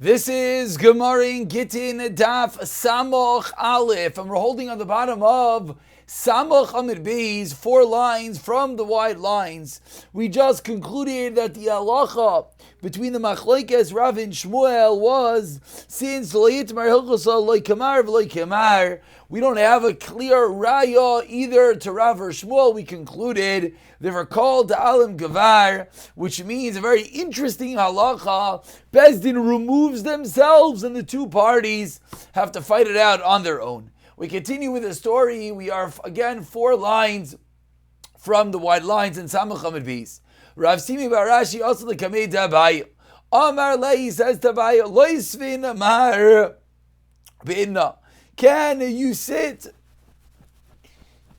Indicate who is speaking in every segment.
Speaker 1: This is Gemara in Gittin Daf Samoch Aleph, and we're holding on the bottom of Samoch Amid Beis, 4 lines from the wide lines. We just concluded that the halacha between the Machlokes Rav and Shmuel was, since we don't have a clear raya either to Rav or Shmuel, we concluded they were called to Alim Gavar, which means a very interesting halacha. Bezdin removes themselves and the two parties have to fight it out on their own. We continue with the story. We are again 4 lines from the wide lines in Samach Amid Beis. Rav Simi bar Rashi also the Kamei Dabai. Amar Lei says Dabai, Loisvin Amar Binna. Can you sit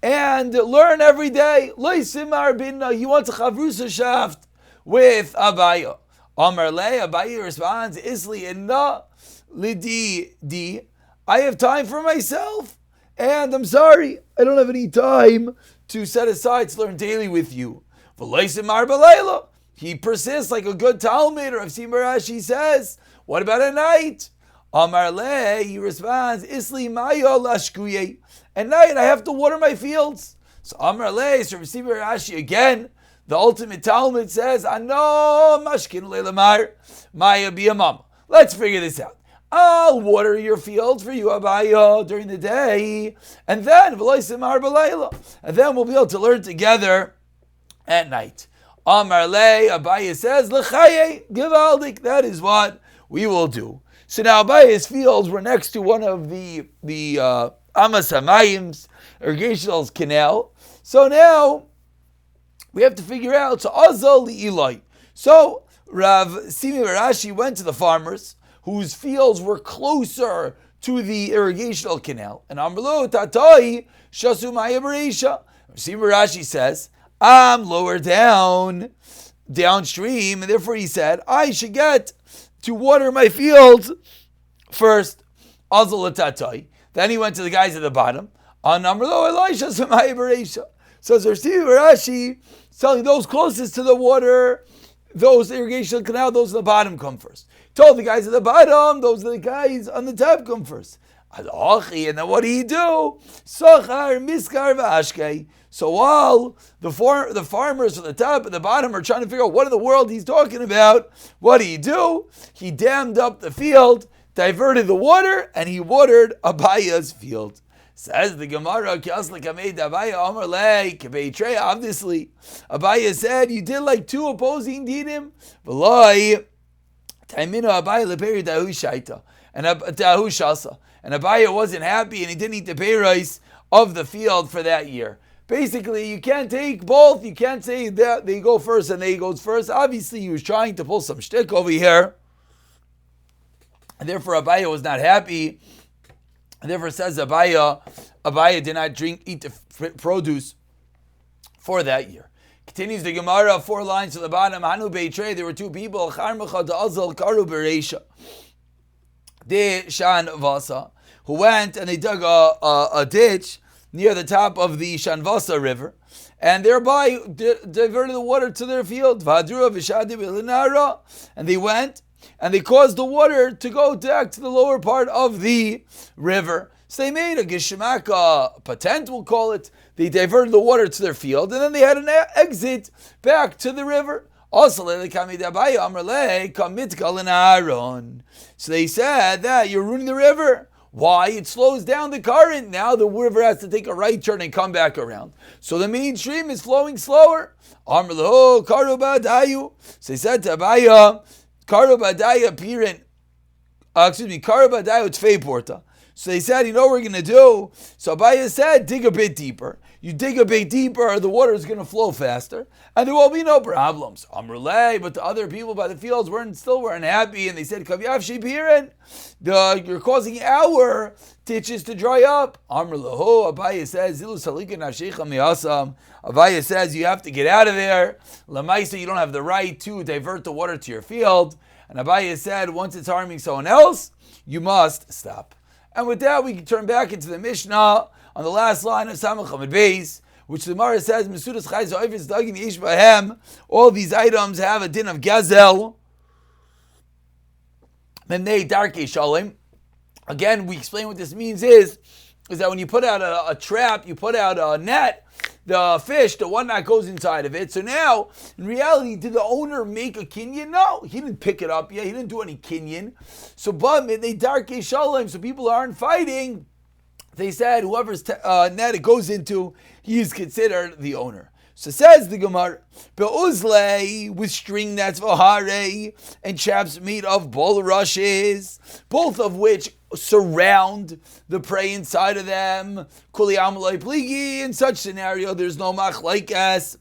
Speaker 1: and learn every day? Loisimar Binna. He wants a chavrusa shaft with Abaya. Amar Lei, Abaya responds, Isli Inna Lidi Di. I have time for myself, and I'm sorry, I don't have any time to set aside to learn daily with you. He persists like a good Talmud. Rav Simi bar Rashi says, what about at night? Amar Le, he responds, Isli Maya Lashkuye. At night I have to water my fields. So Amar Le, so Rav Simi bar Rashi again, the ultimate Talmud says, Ano Mashkin Leilamar Maya Biyamam. Let's figure this out. I'll water your fields for you, Abaya, during the day, and then we'll be able to learn together at night. Amar Le, Abaya says, L'chaye Givaldik. That is what we will do. So now Abaya's fields were next to one of the Amas Hamayim's irrigational canal. So now we have to figure out. So Azal Li'ilai. So Rav Simi bar Rashi went to the farmers whose fields were closer to the irrigational canal. And Amrlo Tatai Shasu Maya Bereisha. Simi bar Rashi says, I'm lower downstream, and therefore he said, I should get to water my fields first. Azal Tatai. Then he went to the guys at the bottom. On Amrlo Elisha Samaya Bereisha. So Simi bar Rashi telling those closest to the water, those irrigation canal, those at the bottom come first. Told the guys at the bottom, those are the guys on the top come first. And then what do you do? Sochar, Miskar, Vashkei. So while the farmers at the top and the bottom are trying to figure out what in the world he's talking about, what do you do? He dammed up the field, diverted the water, and he watered Abaya's field. Says the Gemara, obviously, Abaya said, you did like 2 opposing dinim. And Abaya wasn't happy and he didn't eat the peiros of the field for that year. Basically, you can't take both. You can't say that they go first and they goes first. Obviously, he was trying to pull some shtick over here. And therefore, Abaya was not happy. And therefore, says Abaya did not eat the produce for that year. Continues the Gemara, 4 lines to the bottom. Hanu Beitrei, there were 2 people. Charmecha de Azal Karu Bereisha. De Shan Vasa, who went and they dug a ditch near the top of the Shanvasa river, and thereby diverted the water to their field. And they went and they caused the water to go back to the lower part of the river. So they made a geshemaka patent, we'll call it. They diverted the water to their field, and then they had an exit back to the river. Also, so they said that you're ruining the river. Why? It slows down the current. Now the river has to take a right turn and come back around. So the main stream is flowing slower. So they said to Abaya, Karubadaya Pirin, Karubadaya Tfei Porta. So they said, you know what we're going to do? So Abaya said, dig a bit deeper. You dig a bit deeper, the water is going to flow faster, and there will be no problems. Amrulay, but the other people by the fields still weren't happy, and they said, Kavyav Shipirin, you're causing our ditches to dry up. Amrulaho, Abaya says, Zilu Salika Nafshecha Miyasam. Abaya says, you have to get out of there. Lamaisa, you don't have the right to divert the water to your field. And Abaya said, once it's harming someone else, you must stop. And with that, we can turn back into the Mishnah on the last line of Samach Amid Beis, which the Gemara says, Mesudas Chayz Oivis Dagin Ish Bahem. All these items have a din of Gazel. Memnei darkei shalom. Again, we explain what this means is that when you put out a trap, you put out a net, the fish, the one that goes inside of it. So now, in reality, did the owner make a kinyan? No, he didn't pick it up yet. He didn't do any kinyan. So, but they darkei shalom, so people aren't fighting. They said whoever's net it goes into, he is considered the owner. So says the Gemara, be'uzlei, with string nets v'harei, and traps made of bulrushes, both of which surround the prey inside of them. Kuli amalei pligi. In such scenario, there's no machlaikas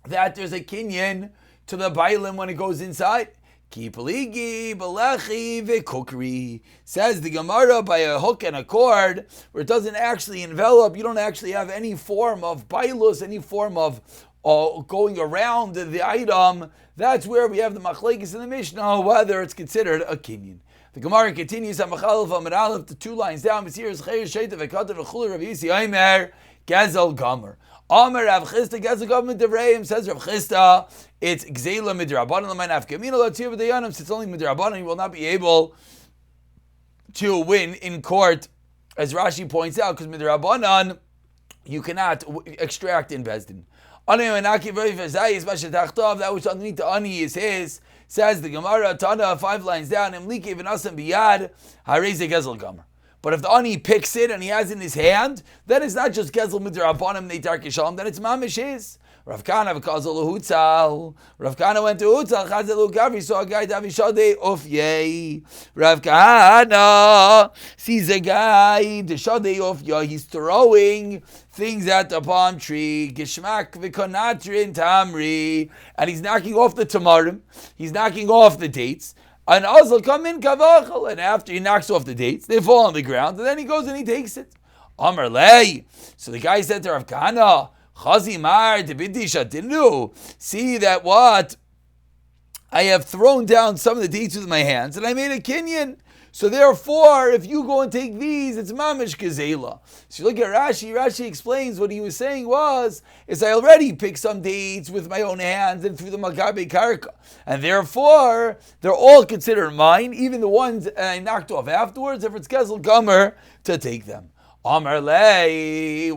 Speaker 1: that there's a kinyan to the bailim when it goes inside. Ki pligi belechi v'kukri. Says the Gemara, by a hook and a cord, where it doesn't actually envelop, you don't actually have any form of bailus, any form of going around the item. That's where we have the machlekes in the Mishnah, whether it's considered a kinyan. The Gemara continues on Machalef Amar Aleph, the 2 lines down. Gazel Gomer. Amar Rav Chisda Gazel Gomer Devreim, says Rav Chisda, it's Gzela Midrabanan L'Manaf Kamina L'Tzir V'Dayanim. Since it's only Midrabanan, you will not be able to win in court, as Rashi points out, because Midrabanan you cannot extract in Bezdin. That which underneath the ani is his. Says the Gemara, Tana, 5 lines down, biyad, gezel gomer. But if the ani picks it and he has it in his hand, then it's not just gezel midrabanim neitar kishalom, then it's mamish his. Rav Kana went to Hutzal, Chazelu Gavri, saw a guy, Davishade Ofyei. Rav Kana sees a guy, Deshade Ofyei, he's throwing things at the palm tree, Gishmak Vikonatrin Tamri, and he's knocking off the tamarim, he's knocking off the dates, and Azal come in Kavachal, and after he knocks off the dates, they fall on the ground, and then he goes and he takes it. Amar Lei. So the guy said to Rav Kana, Chazimar debidi shatinu. See that what? I have thrown down some of the dates with my hands and I made a kinyan. So therefore, if you go and take these, it's mamish gezela. So you look at Rashi. Rashi explains what he was saying is I already picked some dates with my own hands and threw the magabe karka. And therefore, they're all considered mine, even the ones I knocked off afterwards, if it's gezel gomer, to take them. Amar Lei,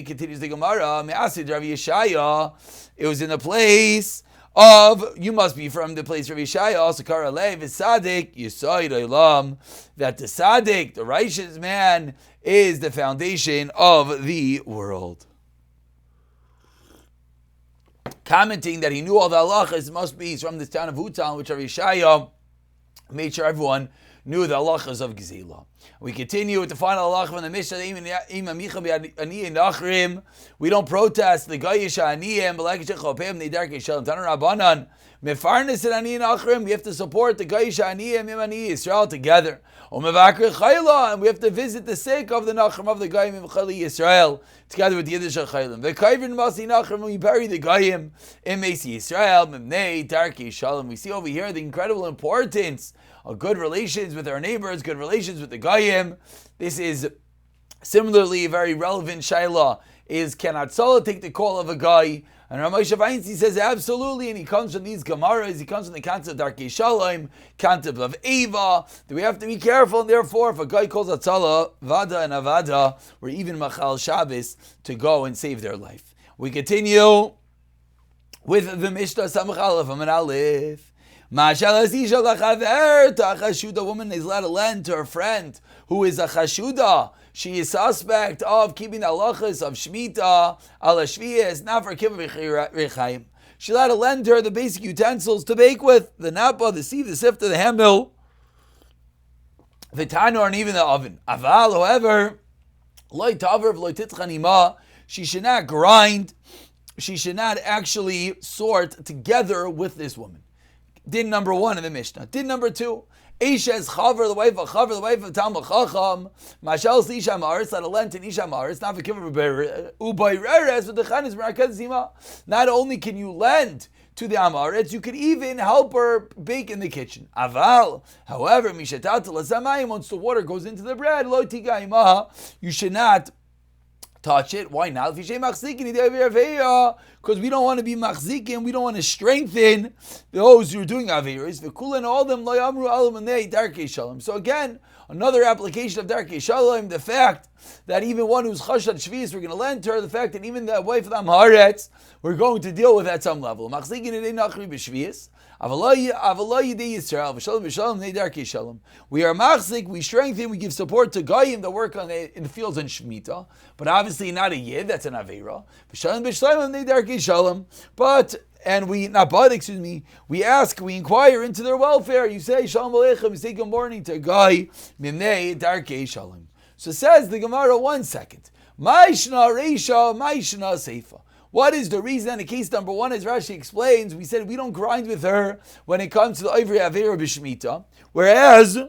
Speaker 1: continues the Gemara, Me'asid Rav Yeshaya, it was in the place of, you must be from the place of Rav Yeshaya, also Kara Lei, V'sadik, Yisoid Olam, that the Sadik, the righteous man, is the foundation of the world. Commenting that he knew all the halachas, must be he's from this town of Hutzal, which Rav Yeshaya made sure everyone knew the halachas of Gezela. We continue with the final halacha from the Mishnah. We don't protest the Gayish Aniyim, we have to support the Gayish Aniyim Imani Yisrael together. And we have to visit the sake of the Nachrim of the Gayim Imchali Yisrael together with the Yiddish Chaylim. We bury the Gayim in Mesi Yisrael, Mimnei Darkei Shalom. We see over here the incredible importance of good relations with our neighbors, good relations with the Gayim. This is similarly a very relevant shayla. Is can Atzola take the call of a guy? And Ramosha Veinstein says absolutely, and he comes from these Gemaras, he comes from the concept of Darkei Shalom, concept of Eva, that we have to be careful, and therefore if a guy calls Atzola, Vada and Avada, or even Machal Shabbos, to go and save their life. We continue with the Mishnah Samach Aleph Amar Aleph. A woman is allowed to lend to her friend who is a chashuda. She is suspect of keeping the halachas of shmita, ala shviyas, not for kibbutz rechaim. She's allowed to lend her the basic utensils to bake with, the napa, the sieve, the sifter, the hamil, the tanor, and even the oven. Aval, however, loy taver v'loy titchanima, she should not grind, she should not actually sort together with this woman. Din number 1 in the Mishnah. Din number 2. Isha is chaver, the wife of Talmud Chacham. Mashal Isha Ma'aretz, let a lent in Isha Ma'aretz, not for kibbutz ubayreres, but the chan is merakez zima. Not only can you lend to the Amaretz, you could even help her bake in the kitchen. Aval, however, mishatat l'zamayim, once the water goes into the bread, lo tiga, you should not touch it. Why not? because we don't want to be machzikim, we don't want to strengthen those who are doing averis. V'kulan all them lo yamru alamanei darkei shalom. So again, another application of darkei shalom, the fact that even one who's chashat shvius, we're going to lend her, the fact that even the wife of the Amharetz, we're going to deal with at some level. Machzikin idei nachri b'shvius. We are machzik, we strengthen, we give support to goyim that work in the fields in Shemitah, but obviously not a yid, that's an avera. We ask, we inquire into their welfare. You say shalom aleichem, you say good morning to a guy, mimnei darkei shalom. So says the Gemara, 1 second. Ma'ishna reisha, ma'ishna seifa. What is the reason? In case number 1, as Rashi explains, we said we don't grind with her when it comes to the Ivri Avera B'Shmita. Whereas, in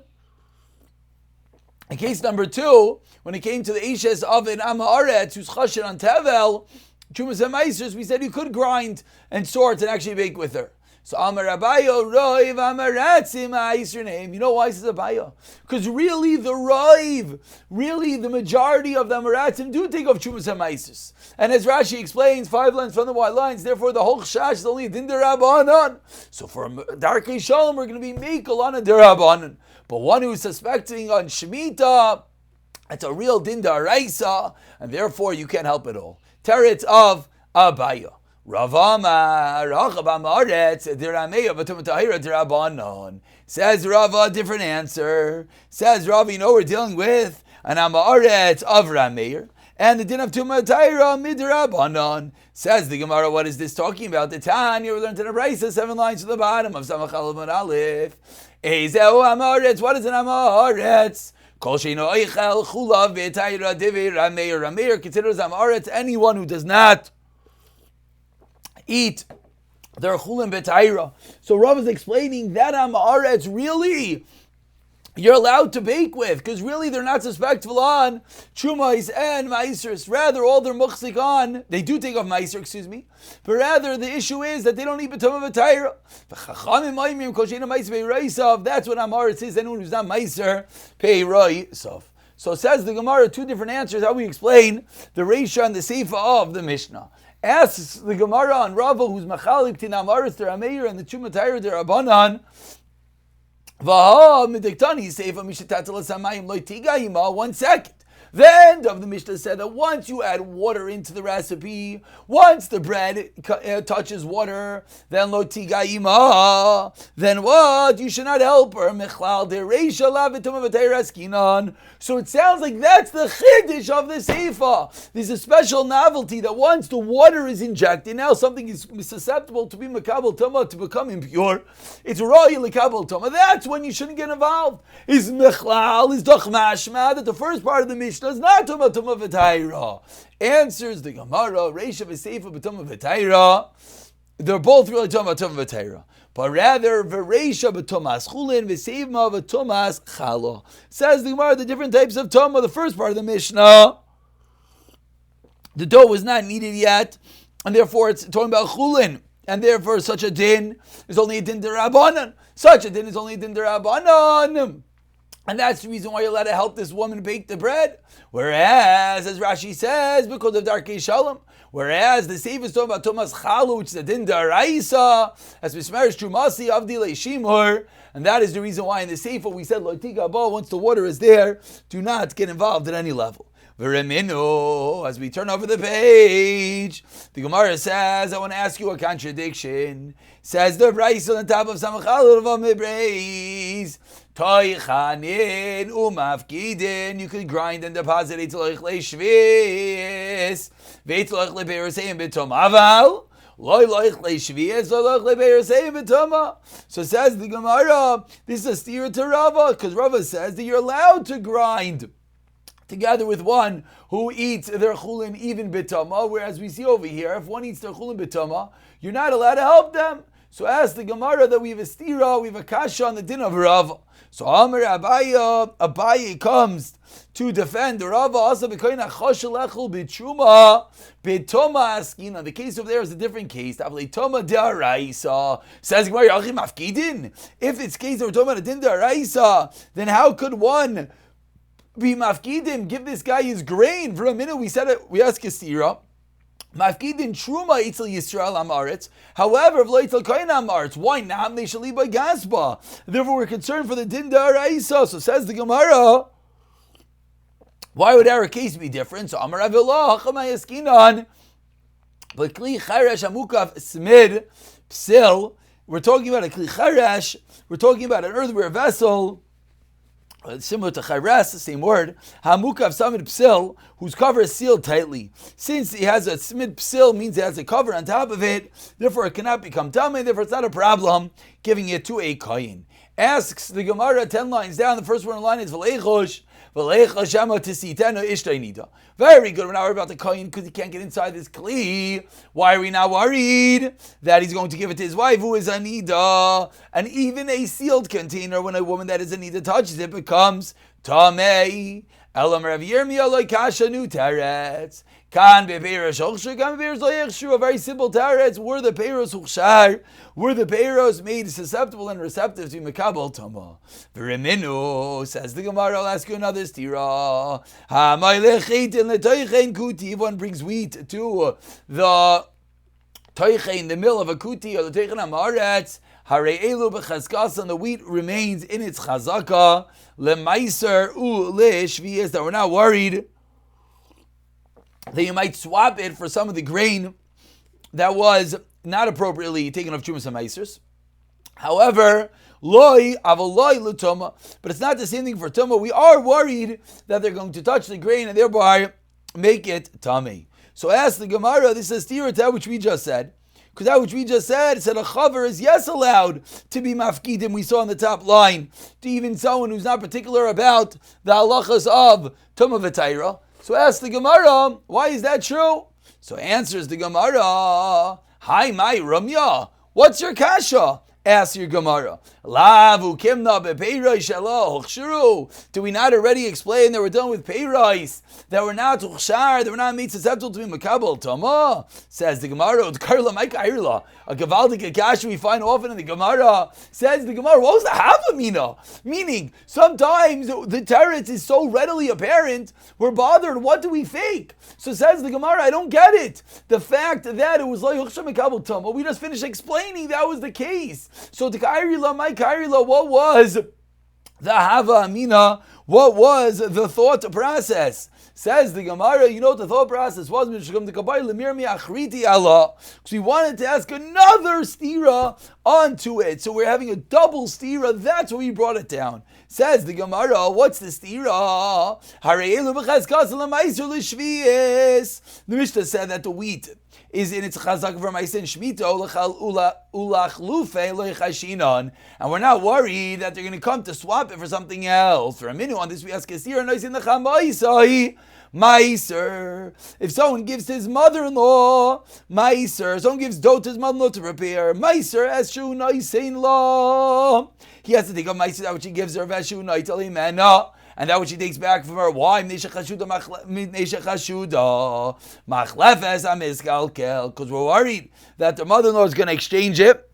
Speaker 1: case number 2, when it came to the Ishes of an Amaretz, who's Chashin on Tevel, Chumas HaMaisers, we said you could grind and sort and actually bake with her. So Amar Abayo Roiv Amaratzim Ha'Yisr name. You know why this is Abayo? Because really the Roiv, really the majority of the Amaratzim do take off Chumas HaMaisers. And as Rashi explains, 5 lines from the white lines, therefore the whole Chash is only a Din Derabanan. So for Darkei Shalom, we're going to be Meikal on a Derabanan. But one who's suspecting on Shemitah, it's a real Din Daraisa, and therefore you can't help it all. Teretz of Abayo. Ravama Rachabam Aretz Dirameya V'Tumatahira Dirabanon. Says Rava, different answer. Says Rava, you know we're dealing with an Amaretz of Rameir and the din of Tumatahira Midrabanon. Says the Gemara, what is this talking about? The Tanya, we learned in the Brisa, 7 lines to the bottom of Samach Aleph Aleph. Ezeu Amaretz. What is an Amaretz? Kol sheino oichel chulav v'etayra divi Rameir. Rameir considers Amaretz anyone who does not eat their chulin b'tayra. So Rav is explaining that Amaretz really you're allowed to bake with, because really they're not suspectful on Chumais and Maisers. Rather, all they're muchzik on, they do take off Maiser, but rather the issue is that they don't eat B'tum of Atayra. That's what Amaretz is, anyone who's not Maiser, pay Roisov. So says the Gemara, 2 different answers, how we explain the Reisha and the Seifa of the Mishnah. Asks the Gemara on Rava, who's Machalik Tin Amaretz der Ameir and the Chumatayra der Abanan, 1 second. The end of the Mishnah said that once you add water into the recipe, once the bread touches water, then lo tigaima, then what? You should not help her. So it sounds like that's the chiddush of the seifa. There's a special novelty that once the water is injected, now something is susceptible to be makabel tama, to become impure. It's royal makabel tama. That's when you shouldn't get involved. Is mechlal, is doch mashma, that the first part of the Mishnah is not Tumah V'Tayra. Answers the Gemara, Reisha V'Seifa B'Tumah V'Tayra. They're both really Tumah V'Tayra. But rather, V'Reisha B'Tumas Chulin, V'Seivma B'Tumas Chala. Says the Gemara, the different types of Tumah. The first part of the Mishnah, the dough was not kneaded yet, and therefore it's talking about Chulin. And therefore such a din is only a din d'Rabbanan. Such a din is only a din d'Rabbanan. And that's the reason why you're allowed to help this woman bake the bread. Whereas, as Rashi says, because of Darkei Shalom, whereas the Seif is talking about Tumas Chalu, which is a Din Daraisa, as Mismerish Trumasi, Avdile Shimur, and that is the reason why in the Seif we said, Lotika Ba, once the water is there, do not get involved at any level. Vereminu, as we turn over the page, the Gemara says, I want to ask you a contradiction. Says the Bryce on the top of Samachal of Amibreis. Toichanin umafkidin. You could grind and deposit etloich leishvis. Veitloich lebeirseim betom aval. Loiloich leishvis. Loiloich lebeirseim betoma. So says the Gemara, this is a steer to Rava, because Rava says that you're allowed to grind together with one who eats their chulin even bitama, whereas we see over here, if one eats their chulin bitama, you're not allowed to help them. So ask the Gemara that we have a stira, we have a kasha on the din of Rava. So Amar Abaye comes to defend the Rava. Also, b'koyin achashel echel b'truma b'toma askina. The case over there is a different case. Toma d'araisa says Gemara yachim mafkidin. If it's case that we're talking about a din d'araisa, then how could one be mafkidim, give this guy his grain? For a minute we said it, we asked Kesira, Mafkidin truma itzel Yisrael amaretz. However, v'lo itzel koyin amaretz. Why not? They shall leave by gaspa. Therefore, we're concerned for the din da'araisa. So says the Gemara. Why would our case be different? So Amar Avilah Hachamay Eskinan. But kli charesh amukaf smid psil. We're talking about a kli charesh. We're talking about an earthenware vessel. Similar to chayres, the same word, hamukav samid psil, whose cover is sealed tightly. Since he has a smid psil, means it has a cover on top of it, therefore it cannot become tamei, therefore it's not a problem giving it to a kohen. Asks the Gemara 10 lines down, the first one in line is v'leichosh, very good. We're not worried about the kohen because he can't get inside this kli. Why are we not worried that he's going to give it to his wife who is anida? And even a sealed container, when a woman that is anida touches it, becomes tamei. Elam Rav Yirmiyah lo kasha nu teretz. Kan beperos hochshar, kan beperos lo yechshu. A very simple teretz. Were the peros hochshar? Were the peros made susceptible and receptive to makabel tama? V'reminu, says the Gemara. I'll ask you another stira. Ha'maylechitin letoichein kuti. If one brings wheat to the toichein, the mill of a kuti, or the toichein ha'maretz, Hare elu b'chazkas, and the wheat remains in its chazaka. Lemaiser u le'shviyas, that we're not worried that you might swap it for some of the grain that was not appropriately taken off Trumas HaMaisers. However, loy avaloi l'tuma, but it's not the same thing for tuma. We are worried that they're going to touch the grain and thereby make it tamei. So ask the Gemara, this is steer to that which we just said. Because that which we just said a chaver is yes allowed to be mafkidim. We saw on the top line to even someone who's not particular about the halachas of tumah v'tayra. So ask the Gemara, why is that true? So answers the Gemara, hi my Ramya, what's your kasha? Ask your Gemara. Lavu kimna bepeiroi shelo huchsharu. Do we not already explain that we're done with peiros, that we're not huchshar, that we're not made susceptible to be makabel tama? Says the Gemara. A gavaldik kasha we find often in the Gemara. Says the Gemara. What was the havamina? Meaning sometimes the teretz is so readily apparent, we're bothered. What do we fake? So says the Gemara. I don't get it. The fact that it was like huchshar makabel tama. We just finished explaining that was the case. So the kairila, my kairila, what was the hava amina? What was the thought process? Says the Gemara, you know what the thought process was? Because we wanted to ask another stira onto it. So we're having a double stira. That's why we brought it down. Says the Gemara, what's the stira? The Mishnah said that the wheat is in its chazak for ma'aser and shmita ulachlufe loichashinon, and we're not worried that they're going to come to swap it for something else. For a minute on this we ask Kesir nois in the chamaisai ma'aser. If someone gives his mother-in-law ma'aser, someone gives dough to his mother-in-law to prepare ma'aser eshu noisein law, he has to take a ma'aser that which he gives her veshu noitel and that which he takes back from her. Why? Because we're worried that the mother-in-law is going to exchange it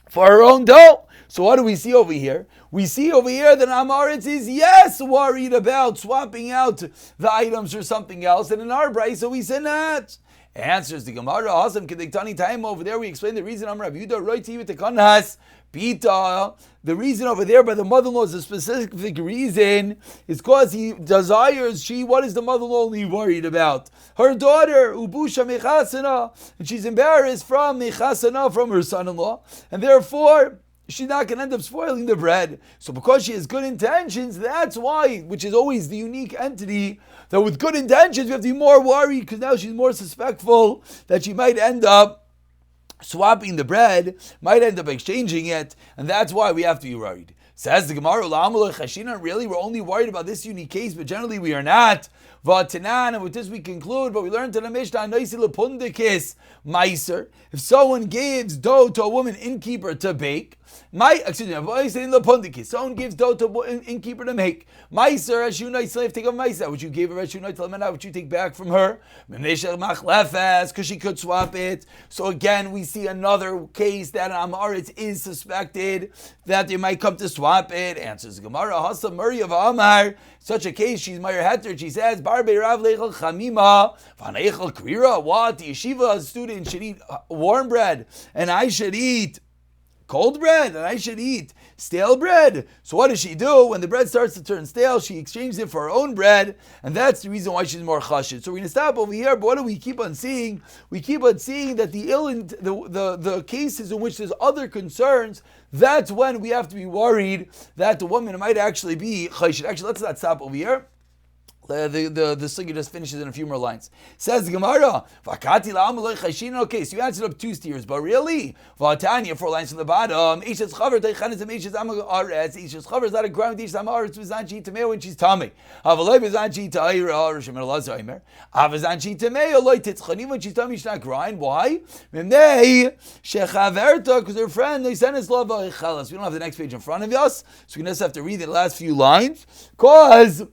Speaker 1: for her own dough. So what do we see over here? We see over here that Amaretz is, yes, worried about swapping out the items for something else. And in our brayso we say not. Answers the Gemara, awesome. Kediktani time over there we explain the reason Amar Rav Yehuda roiti with the Concise. Pita, the reason over there by the mother-in-law is a specific reason, is because he desires, what is the mother-in-law only worried about? Her daughter, Ubusha Mechasana, and she's embarrassed from Mechasana, from her son-in-law, and therefore, she's not going to end up spoiling the bread. So because she has good intentions, that's why, which is always the unique entity, that with good intentions we have to be more worried, because now she's more suspectful that she might end up swapping the bread, might end up exchanging it, and that's why we have to be worried. Says the Gemara, really, we're only worried about this unique case, but generally we are not. And with this we conclude, but we learned in the Mishnah, meiser. If someone gives dough to a woman innkeeper to bake, Someone gives dough to innkeeper to make. Meiser, Ashunai, slave, take a Meiser, which you gave her Ashunai Talmana, which you take back from her. Because she could swap it. So again, we see another case that Amaretz is suspected that they might come to swap it. Answers Gemara, Hasa Murray of Amar. Such a case, she's Meyer Heter. She says, Barbe Rav Lechel Chamima, Vanechel Krira. What? The yeshiva student should eat warm bread, and I should eat cold bread, and I should eat stale bread. So what does she do? When the bread starts to turn stale, she exchanges it for her own bread, and that's the reason why she's more chashid. So we're going to stop over here, but what do we keep on seeing? We keep on seeing that the cases in which there's other concerns, that's when we have to be worried that the woman might actually be chashid. Actually, let's not stop over here. The sugya just finishes in a few more lines. Says the Gemara, okay, so you answered up 2 steers, but really, 4 lines from the bottom, Ishes chaver is not a ground, Ishes amaretz v'zanchi tamei when she's tummy. Havalei v'zanchi ta'ira, Rishon Elazar Omer. Havazanchi tamei loy titzchani when she's tummy, she's not grind. Why? Mimnei shechaverta, because her friend they sent us love v'chelas. We don't have the next page in front of us, so we just have to read the last few lines, because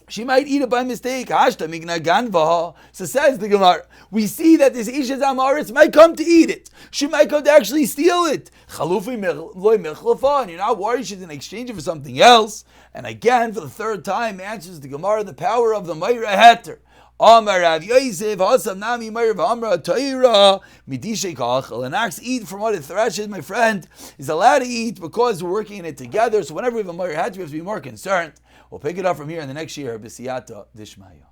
Speaker 1: she might eat it by mistake. Hashta migna ganva. So says the Gemara, we see that this Isha Zamaritz might come to eat it. She might come to actually steal it. Chalufi loy mechlafa, and you're not worried she's in exchange for something else. And again, for the 3rd time, answers the Gemara the power of the Meira Heter. Amar Rav Yosef, Hasam Nami Meir V'Amra Toira Midishe Kachel. An ox eat from what it threshes, my friend, is allowed to eat because we're working in it together. So whenever we have a Meir Heter, we have to be more concerned. We'll pick it up from here in the next year. B'siyata Dishmaya.